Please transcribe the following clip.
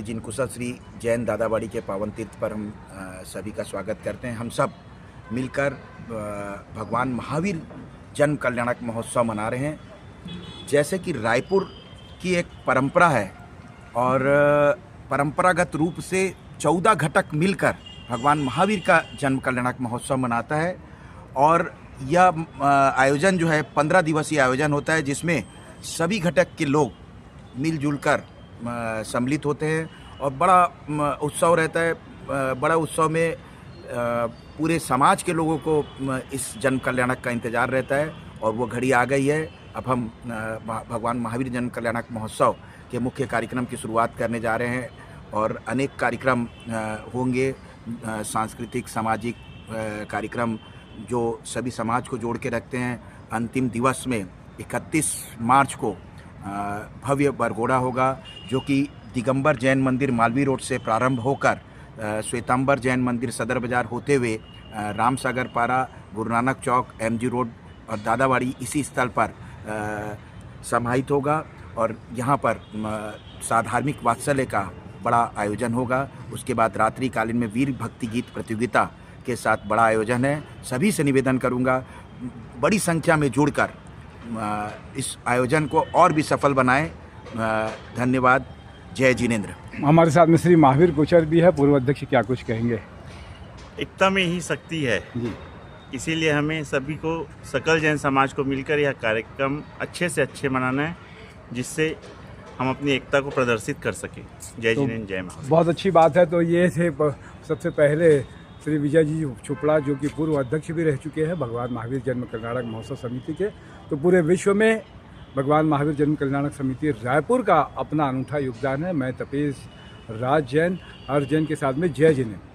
जिन कुशल श्री जैन दादाबाड़ी के पावन तीर्थ पर हम सभी का स्वागत करते हैं। हम सब मिलकर भगवान महावीर जन्म कल्याणक महोत्सव मना रहे हैं। जैसे कि रायपुर की एक परंपरा है और परंपरागत रूप से 14 घटक मिलकर भगवान महावीर का जन्म कल्याणक महोत्सव मनाता है। और यह आयोजन जो है 15 दिवसीय आयोजन होता है, जिसमें सभी घटक के लोग मिलजुल कर सम्मिलित होते हैं और बड़ा उत्सव रहता है। बड़ा उत्सव में पूरे समाज के लोगों को इस जन्म कल्याणक का इंतज़ार रहता है और वो घड़ी आ गई है। अब हम भगवान महावीर जन्म कल्याणक महोत्सव के मुख्य कार्यक्रम की शुरुआत करने जा रहे हैं और अनेक कार्यक्रम होंगे, सांस्कृतिक सामाजिक कार्यक्रम जो सभी समाज को जोड़ के रखते हैं। अंतिम दिवस में 31 मार्च को भव्य बरघोड़ा होगा, जो कि दिगंबर जैन मंदिर मालवी रोड से प्रारंभ होकर श्वेतांबर जैन मंदिर सदर बाज़ार होते हुए रामसागर पारा, गुरु नानक चौक, MG रोड और दादाबाड़ी इसी स्थल पर समाहित होगा। और यहाँ पर साधार्मिक वात्सल्य का बड़ा आयोजन होगा। उसके बाद रात्रिकालीन में वीर भक्ति गीत प्रतियोगिता के साथ बड़ा आयोजन है। सभी से निवेदन करूँगा बड़ी संख्या में जुड़कर इस आयोजन को और भी सफल बनाएं। धन्यवाद। जय जिनेंद्र। हमारे साथ में श्री महावीर गोचर भी है, पूर्व अध्यक्ष, क्या कुछ कहेंगे? एकता में ही शक्ति है जी। इसीलिए हमें सभी को, सकल जैन समाज को मिलकर यह कार्यक्रम अच्छे से अच्छे मनाना है, जिससे हम अपनी एकता को प्रदर्शित कर सकें। जय जिनेंद्र, जय महावीर। बहुत अच्छी बात है। तो ये थे सबसे पहले श्री विजय जी चोपड़ा, जो कि पूर्व अध्यक्ष भी रह चुके हैं भगवान महावीर जन्म कल्याणक महोत्सव समिति के। तो पूरे विश्व में भगवान महावीर जन्म कल्याणक समिति रायपुर का अपना अनूठा योगदान है। मैं तपेश राज जैन, हर जैन के साथ में जय जिनेंद्र।